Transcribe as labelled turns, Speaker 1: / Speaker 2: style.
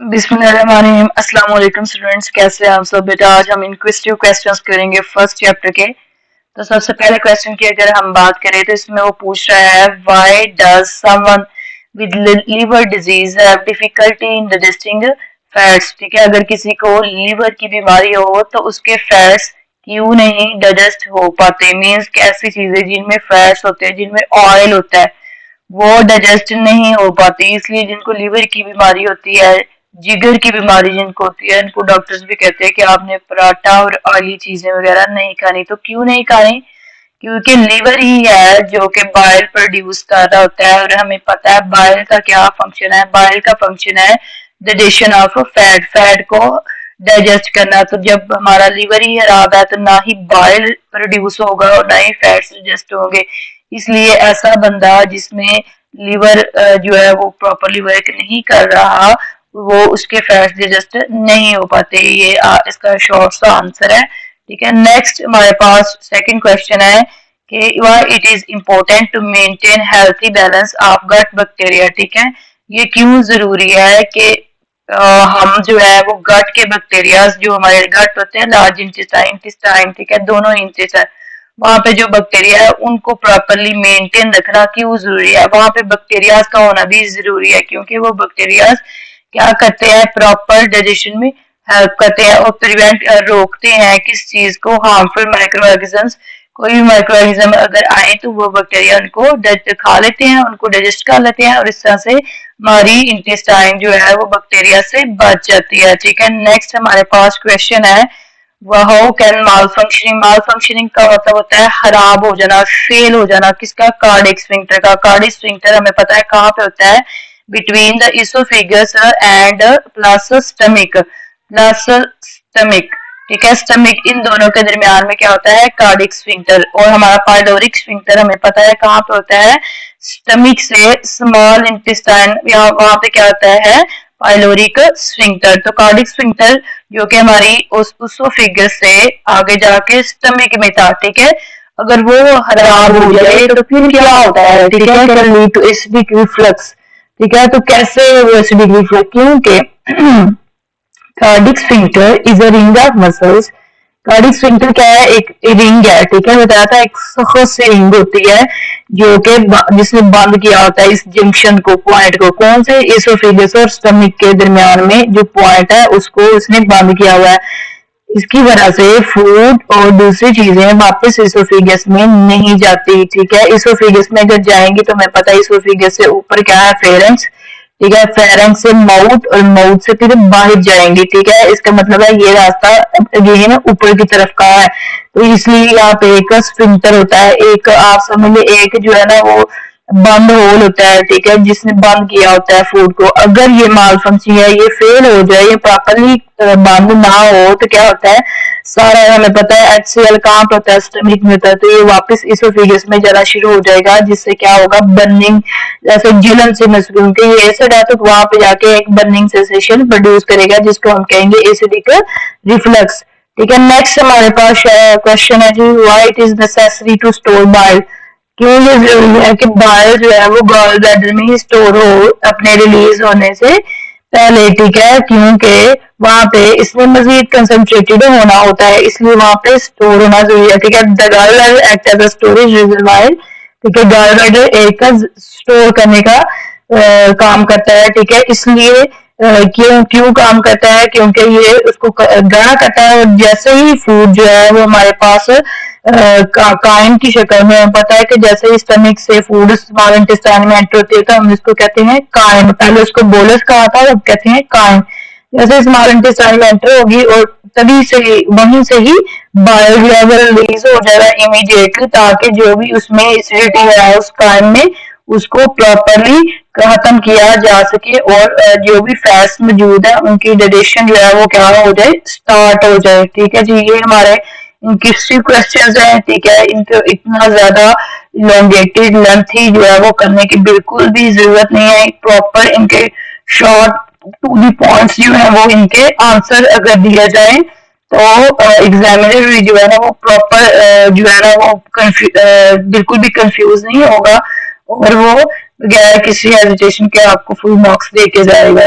Speaker 1: बिस्मिल्लाहिर्रहमानिर्रहीम। अस्सलाम वालेकुम स्टूडेंट्स, कैसे हैं आप सब? बेटा आज हम इंक्विजिटिव क्वेश्चंस करेंगे फर्स्ट चैप्टर के। तो सबसे पहले क्वेश्चन की अगर हम बात करें तो इसमें वो पूछ रहा है why does someone with liver disease have difficulty in digesting fats. ठीक है, अगर किसी को लीवर की बीमारी हो तो उसके फैट्स क्यों नहीं डाइजेस्ट हो पाते। मीन्स कैसी चीजें जिनमें फैट्स होते हैं, जिनमें ऑयल होता है, वो डाइजेस्ट नहीं हो पाती। इसलिए जिनको लीवर की बीमारी होती है, जिगर की बीमारी जिनको होती है, इनको डॉक्टर्स भी कहते हैं कि आपने पराठा और ऑयली चीजें वगैरह नहीं खानी। तो क्यों नहीं खानी? क्योंकि लिवर ही है जो कि बाइल प्रोड्यूस कर रहा होता है, और हमें पता है बाइल का क्या फंक्शन है। बाइल का फंक्शन है डाइजेशन ऑफ फैट, फैट को डाइजेस्ट करना। तो जब हमारा लिवर ही खराब है तो ना ही बाइल प्रोड्यूस होगा और ना ही फैट्स डाइजेस्ट होंगे। इसलिए ऐसा बंदा जिसमें लिवर जो है वो प्रॉपरली वर्क नहीं कर रहा, वो उसके फैट्स डाइजेस्ट नहीं हो पाते। ये इसका शॉर्ट सा आंसर है। ठीक है, नेक्स्ट हमारे पास सेकंड क्वेश्चन है कि why it is important to maintain healthy balance of gut bacteria. ठीक है, ये क्यों जरूरी है कि हम जो है वो गट के बैक्टीरिया, जो हमारे गट होते हैं, लार्ज इंटेस्टाइन, ठीक है, दोनों इंटेस्टाइन, वहां पे जो बैक्टीरिया है उनको प्रॉपरली मेंटेन रखना क्यों जरूरी है। वहां पे बैक्टीरिया का होना भी जरूरी है क्योंकि वो बैक्टीरिया क्या करते हैं, प्रॉपर डाइजेशन में हेल्प करते हैं और प्रिवेंट रोकते हैं किस चीज को, हार्मफुल माइक्रो ऑर्गेनिजम्स। कोई भी माइक्रो ऑर्गेनिज्म अगर आए तो वो बैक्टीरिया उनको खा लेते हैं, उनको डाइजेस्ट कर लेते हैं, और इस तरह से हमारी इंटेस्टाइन जो है वो बैक्टीरिया से बच जाती है। ठीक है, नेक्स्ट हमारे पास क्वेश्चन है how can mall functioning. Mall functioning का मतलब होता है खराब हो जाना, फेल हो जाना। किसका? कार्डियक स्फिंक्टर का। कार्डियक स्फिंक्टर हमें पता है कहाँ पे होता है, between the oesophagus and plus stomach, plus stomach. ठीक है, स्टमक, इन दोनों के दरमियान में क्या होता है, कार्डियक स्फिंक्टर। और हमारा पाइलोरिक स्फिंक्टर हमें पता है कहाँ पे होता है, स्टमक से स्मॉल इंटेस्टाइन, वहां पे क्या होता है, पाइलोरिक स्फिंक्टर। तो कार्डियक स्फिंक्टर जो कि हमारी उस उसोफेगस से आगे जाके स्टमक में था। ठीक है, अगर वो खराब हो जाए तो फिर क्या होता है, ठीक है, can lead to acidic reflux. ठीक है, तो कैसे वो एसिडिक रिफ्लक्स? क्योंकि cardiac sphincter is a ring of muscles. Cardiac sphincter क्या है? एक रिंग है। ठीक है, बताया था एक सख्त सी रिंग होती है जो कि जिसने बंद किया होता है इस जंक्शन को, पॉइंट को। कौन से? इसोफेगस और स्टमक के दरमियान में जो पॉइंट है उसको उसने बंद किया हुआ है। इसकी वजह से फूड और दूसरी चीजें वापस इसोफेगस में नहीं जाती। ठीक है, इसोफेगस में अगर जाएंगी तो हमें पता है इसोफेगस से ऊपर क्या है, फेरेंक्स। ठीक है, फेरेंक्स से माउथ, और माउथ से फिर बाहर जाएंगे। ठीक है, इसका मतलब है ये रास्ता अगेन ऊपर की तरफ का है। तो इसलिए यहाँ पे एक स्फिंक्टर होता है, एक आप समझ लो एक जो है ना वो बंद होल होता है। ठीक है, जिसने बंद किया होता है फूड को। अगर ये माल फंक्शन है, ये फेल हो जाए, ये प्रॉपरली बंद ना हो तो क्या होता है, सारा हमें पता है HCl कहाँ पे होता है, स्टमक में होता है। तो ये वापस इसोफेगस में जाना शुरू हो जाएगा, जिससे क्या होगा, बर्निंग, जैसे जलन से महसूस, क्योंकि ये एसिड है तो वहां पे जाके एक बर्निंग सेंसेशन प्रोड्यूस करेगा जिसको हम कहेंगे एसिडिक रिफ्लक्स। ठीक है, नेक्स्ट हमारे पास क्वेश्चन है जी why it is necessary to store bile. क्यों ये जरूरी है कि बाइल जो है वो गॉल ब्लैडर में ही स्टोर हो अपने रिलीज होने से पहले। ठीक है, क्योंकि वहां पे इसमें मजीद कंसंट्रेटेड होना होता है, इसलिए वहां पे स्टोर होना जरूरी है। ठीक है, the gall bladder act as a storage reservoir. ठीक है, गॉल ब्लैडर एक स्टोर करने का काम करता है। ठीक है, इसलिए क्यों क्यों काम करता है, क्योंकि ये उसको गाढ़ा करता है, और जैसे ही फूड जो है वो हमारे पास कायम की शक्ल में, पता है कि जैसे ही स्टमक से फूड स्मॉल इंटेस्टाइन में एंटर होती है तो हम इसको कहते हैं कायम। पहले उसको बोलस कहा था, अब कहते हैं कायम। जैसे स्मॉल इंटेस्टाइन में एंटर होगी और तभी से वहीं से ही बाइल जो है रिलीज हो जाएगा इमीडिएटली, ताकि जो भी उसमें एसिडिटी है उस कायम में उसको प्रॉपरली खत्म किया जा सके, और जो भी फैट्स मौजूद है उनकी डाइजेशन जो है वो क्या हो जाए, स्टार्ट हो जाए। ठीक है जी, ये हमारे इंक्विजिटिव क्वेश्चंस हैं। ठीक है, इनको इतना ज्यादा इलोंगेटेड लेंथी जो है वो करने की बिल्कुल भी जरूरत नहीं है। प्रॉपर इनके शॉर्ट टू दी पॉइंट्स जो है वो इनके आंसर अगर दिया जाए तो एग्जामिनर भी जो है ना वो प्रॉपर जो है ना वो बिल्कुल भी कंफ्यूज नहीं होगा, और वो बगैर किसी हेजिटेशन के आपको फुल मार्क्स दे के जाएगा।